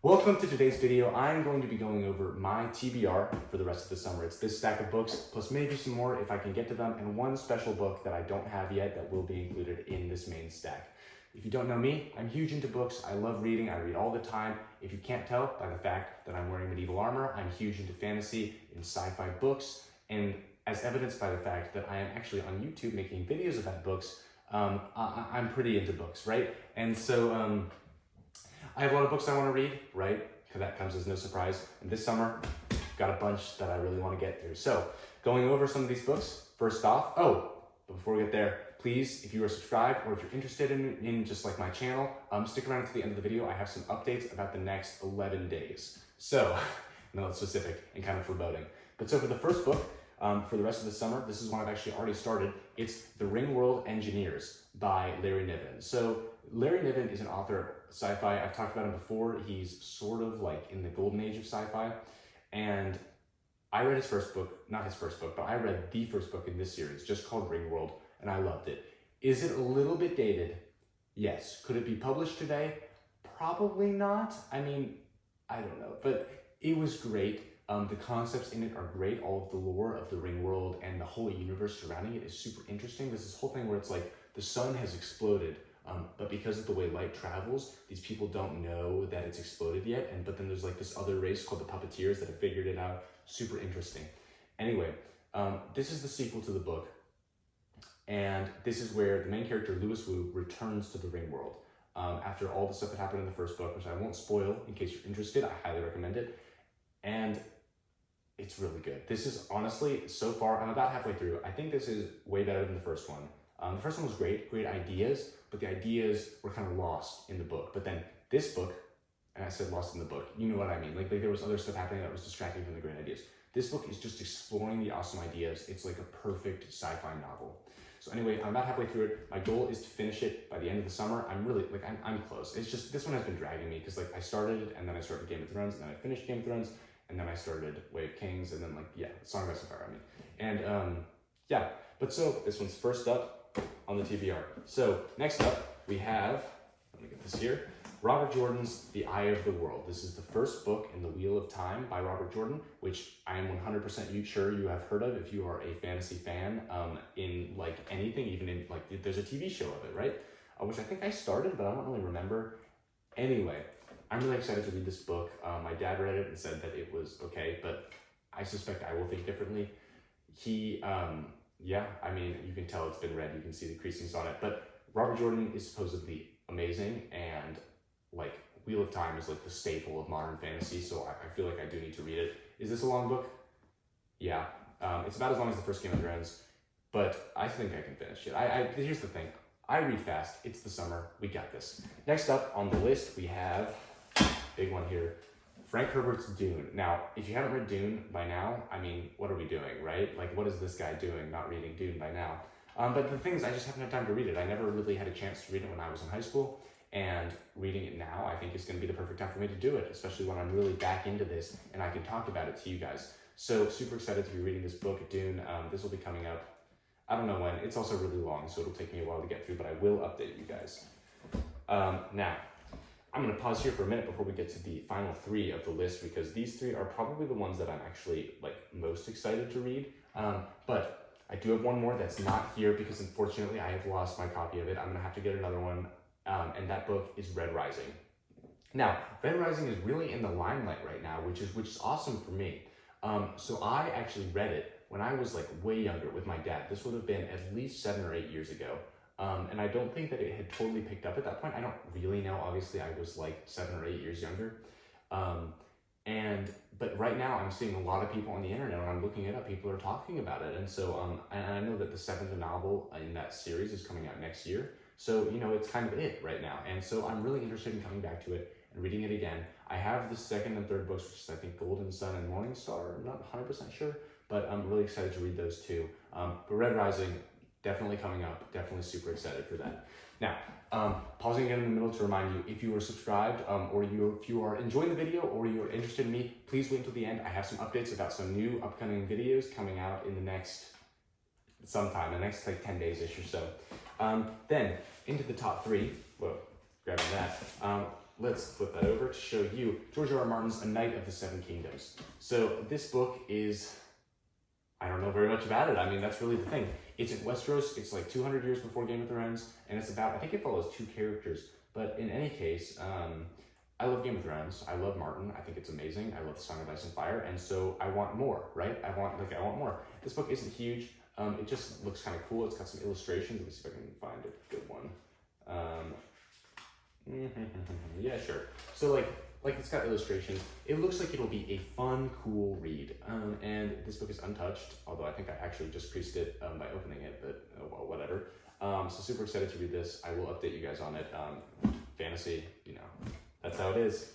Welcome to today's video. I'm going to be going over my TBR for the rest of the summer. It's this stack of books, plus maybe some more if I can get to them, and one special book that I don't have yet that will be included in this main stack. If you don't know me, I'm huge into books. I love reading. I read all the time. If you can't tell by the fact that I'm wearing medieval armor, I'm huge into fantasy and sci-fi books, and as evidenced by the fact that I am actually on YouTube making videos about books, I'm pretty into books, right? And so, I have a lot of books I want to read, right? Because that comes as no surprise. And this summer, I've got a bunch that I really want to get through. So, going over some of these books, first off, but before we get there, please, if you are subscribed or if you're interested in just like my channel, stick around to the end of the video. I have some updates about the next 11 days. So, no, it's specific and kind of foreboding. But so for the first book, for the rest of the summer, this is one I've actually already started. It's The Ringworld Engineers by Larry Niven. So Larry Niven is an author, sci-fi. I've talked about him before. He's sort of like in the golden age of sci-fi. And I read his first book, not his first book, but I read the first book in this series, just called Ringworld, and I loved it. Is it a little bit dated? Yes. Could it be published today? Probably not. I mean, I don't know, but it was great. The concepts in it are great. All of the lore of the ring world and the whole universe surrounding it is super interesting. There's this whole thing where it's like the sun has exploded, but because of the way light travels, these people don't know that it's exploded yet. But then there's like this other race called the Puppeteers that have figured it out. Super interesting. Anyway, this is the sequel to the book. And this is where the main character, Louis Wu, returns to the ring world. After all the stuff that happened in the first book, which I won't spoil in case you're interested, I highly recommend it. And it's really good. This is honestly, so far, I'm about halfway through. I think this is way better than the first one. The first one was great ideas, but the ideas were kind of lost in the book. But then this book, and I said lost in the book, you know what I mean. Like there was other stuff happening that was distracting from the great ideas. This book is just exploring the awesome ideas. It's like a perfect sci-fi novel. So anyway, I'm about halfway through it. My goal is to finish it by the end of the summer. I'm close. It's just, this one has been dragging me because like I started it and then I started Game of Thrones and then I finished Game of Thrones and then I started Way of Kings and then Song of Ice and Fire, I mean. And but so this one's first up on the TBR. So next up we have, let me get this here, Robert Jordan's The Eye of the World. This is the first book in the Wheel of Time by Robert Jordan, which I am 100% sure you have heard of if you are a fantasy fan in like anything, even in like, there's a TV show of it, right? Which I think I started, but I don't really remember. Anyway, I'm really excited to read this book. My dad read it and said that it was okay, but I suspect I will think differently. I mean, you can tell it's been read, you can see the creasings on it, but Robert Jordan is supposedly amazing, and like Wheel of Time is like the staple of modern fantasy, so I feel like I do need to read it. Is this a long book? Yeah, it's about as long as the first Game of Thrones, but I think I can finish it. Here's the thing, I read fast, it's the summer, we got this. Next up on the list, we have, big one here, Frank Herbert's Dune. Now, if you haven't read Dune by now, I mean, what are we doing, right? Like, what is this guy doing not reading Dune by now? But the thing is, I just haven't had time to read it. I never really had a chance to read it when I was in high school, and reading it now, I think is going to be the perfect time for me to do it, especially when I'm really back into this and I can talk about it to you guys. So, super excited to be reading this book, Dune. This will be coming up, I don't know when. It's also really long, so it'll take me a while to get through, but I will update you guys. Now, I'm going to pause here for a minute before we get to the final three of the list, because these three are probably the ones that I'm actually like most excited to read. But I do have one more that's not here because unfortunately I have lost my copy of it. I'm going to have to get another one, and that book is Red Rising. Now, Red Rising is really in the limelight right now, which is awesome for me. So I actually read it when I was like way younger with my dad. This would have been at least 7 or 8 years ago. And I don't think that it had totally picked up at that point. I don't really know. Obviously, I was like 7 or 8 years younger. But right now, I'm seeing a lot of people on the internet. When I'm looking it up, people are talking about it. And so, and I know that the 7th novel in that series is coming out next year. So, you know, it's kind of it right now. And so I'm really interested in coming back to it and reading it again. I have the 2nd and 3rd books, which is, I think, Golden Sun and Morning Star. I'm not 100% sure, but I'm really excited to read those too. But Red Rising, definitely coming up, definitely super excited for that. Now, pausing again in the middle to remind you, if you are subscribed if you are enjoying the video or you are interested in me, please wait until the end. I have some updates about some new upcoming videos coming out in the next like 10 days-ish or so. Then into the top three, grabbing that, let's flip that over to show you George R. R. Martin's A Knight of the Seven Kingdoms. So this book is, I don't know very much about it. I mean, that's really the thing. It's in Westeros, it's like 200 years before Game of Thrones, and it's about, I think it follows 2 characters. But in any case, I love Game of Thrones. I love Martin. I think it's amazing. I love The Song of Ice and Fire, and so I want more, right? I want more. This book isn't huge. It just looks kind of cool. It's got some illustrations. Let me see if I can find a good one. Yeah, sure. So like it's got illustrations. It looks like it'll be a fun, cool read. And this book is untouched, although I think I actually just creased it by opening it, but oh well, whatever. So super excited to read this. I will update you guys on it. Fantasy, you know, that's how it is.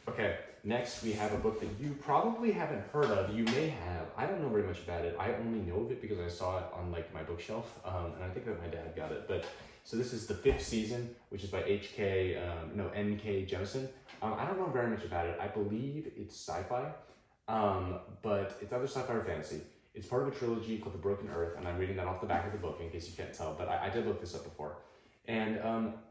Okay, next we have a book that you probably haven't heard of. You may have. I don't know very much about it. I only know of it because I saw it on like my bookshelf, and I think that my dad got it. But so this is The Fifth Season, which is by N.K. Jemisin. I don't know very much about it. I believe it's sci-fi, but it's either sci-fi or fantasy. It's part of a trilogy called The Broken Earth, and I'm reading that off the back of the book in case you can't tell, but I did look this up before. And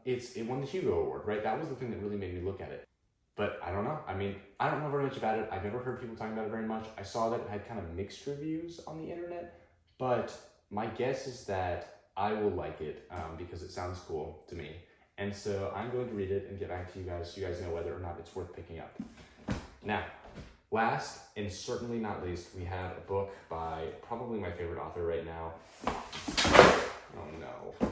it won the Hugo Award, right? That was the thing that really made me look at it. But I don't know. I mean, I don't know very much about it. I've never heard people talking about it very much. I saw that it had kind of mixed reviews on the internet, but my guess is that I will like it because it sounds cool to me. And so I'm going to read it and get back to you guys so you guys know whether or not it's worth picking up. Now, last and certainly not least, we have a book by probably my favorite author right now. Oh no.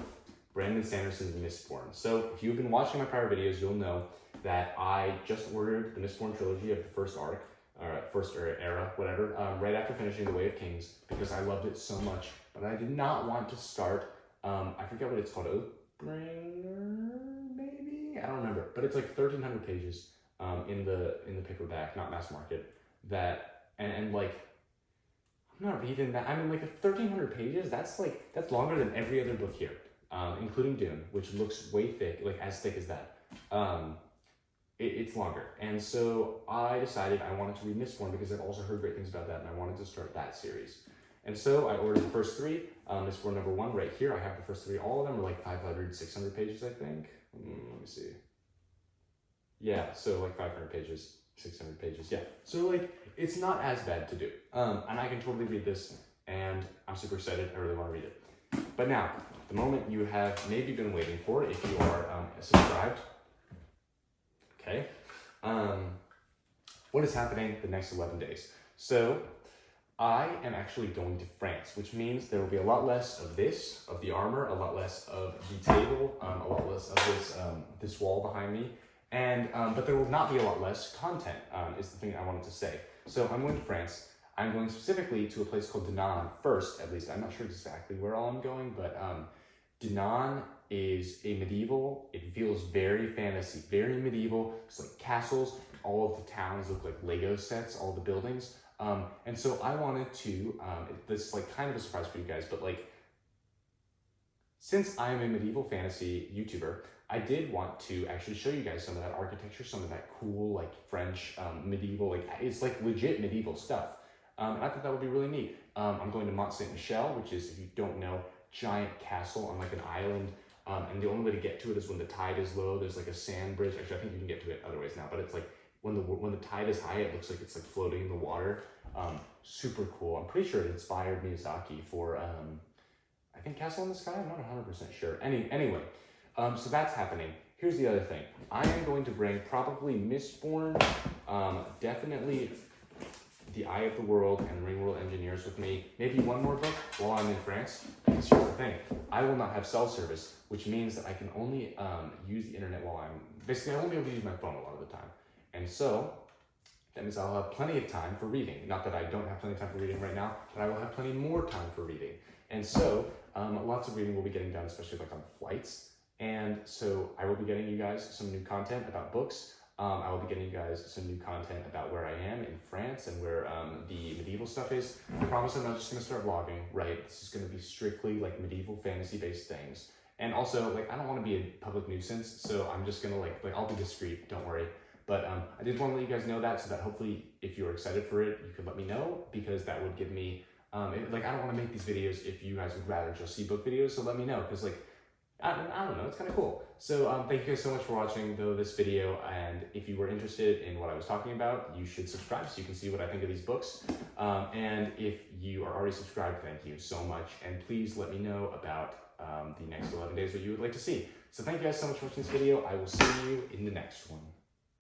Brandon Sanderson's Misborn. So if you've been watching my prior videos, you'll know that I just ordered the Misborn trilogy of the first arc, or first era, whatever, right after finishing The Way of Kings because I loved it so much. But I did not want to start, I forget what it's called, Oathbringer, maybe? I don't remember, but it's like 1,300 pages in the paperback, not mass market, that, and like, I'm not reading that. I mean, like 1,300 pages, that's longer than every other book here, including Dune, which looks way thick, like as thick as that. It's longer. And so I decided I wanted to read Misborn because I've also heard great things about that and I wanted to start that series. And so I ordered the first 3, Misborn number 1 right here. I have the first 3. All of them are like 500, 600 pages, I think. Let me see. Yeah, so like 500 pages, 600 pages, yeah. So like, it's not as bad to do. And I can totally read this and I'm super excited. I really want to read it. But now, the moment you have maybe been waiting for if you are subscribed. Okay. What is happening the next 11 days? So I am actually going to France, which means there will be a lot less of this, of the armor, a lot less of the table, a lot less of this wall behind me, and but there will not be a lot less content, is the thing I wanted to say. So I'm going to France. I'm going specifically to a place called Dune first, at least. I'm not sure exactly where all I'm going, but Dune is a medieval, it feels very fantasy, very medieval. It's like castles, all of the towns look like Lego sets, all the buildings. And so I wanted to, this is like kind of a surprise for you guys, but like, since I'm a medieval fantasy YouTuber, I did want to actually show you guys some of that architecture, some of that cool like French medieval, like it's like legit medieval stuff. And I thought that would be really neat. I'm going to Mont Saint Michel, which is, if you don't know, giant castle on like an island. And the only way to get to it is when the tide is low. There's like a sand bridge. Actually, I think you can get to it other ways now, but it's like when the tide is high, it looks like it's like floating in the water. Super cool. I'm pretty sure it inspired Miyazaki for, I think Castle in the Sky. I'm not 100% sure. Anyway, so that's happening. Here's the other thing. I am going to bring probably Misborn, definitely The Eye of the World and Ringworld Engineers with me. Maybe one more book while I'm in France. Because here's the thing. I will not have cell service, which means that I can only use the internet while I'm, basically I won't be able to use my phone a lot of the time. And so, that means I'll have plenty of time for reading. Not that I don't have plenty of time for reading right now, but I will have plenty more time for reading. And so, lots of reading will be getting done, especially like on flights. And so I will be getting you guys some new content about books. I will be getting you guys some new content about where I am in France and where the medieval stuff is. I promise I'm not just gonna start vlogging, right? This is gonna be strictly like medieval fantasy-based things. And also, like, I don't wanna be a public nuisance, so I'm just gonna like I'll be discreet, don't worry. But I did wanna let you guys know that so that hopefully if you're excited for it, you could let me know, because that would give me, like, I don't wanna make these videos if you guys would rather just see book videos, so let me know, because like, I don't know, it's kind of cool. So thank you guys so much for watching this video, and if you were interested in what I was talking about, you should subscribe so you can see what I think of these books. And if you are already subscribed, thank you so much, and please let me know about the next 11 days what you would like to see. So thank you guys so much for watching this video. I will see you in the next one.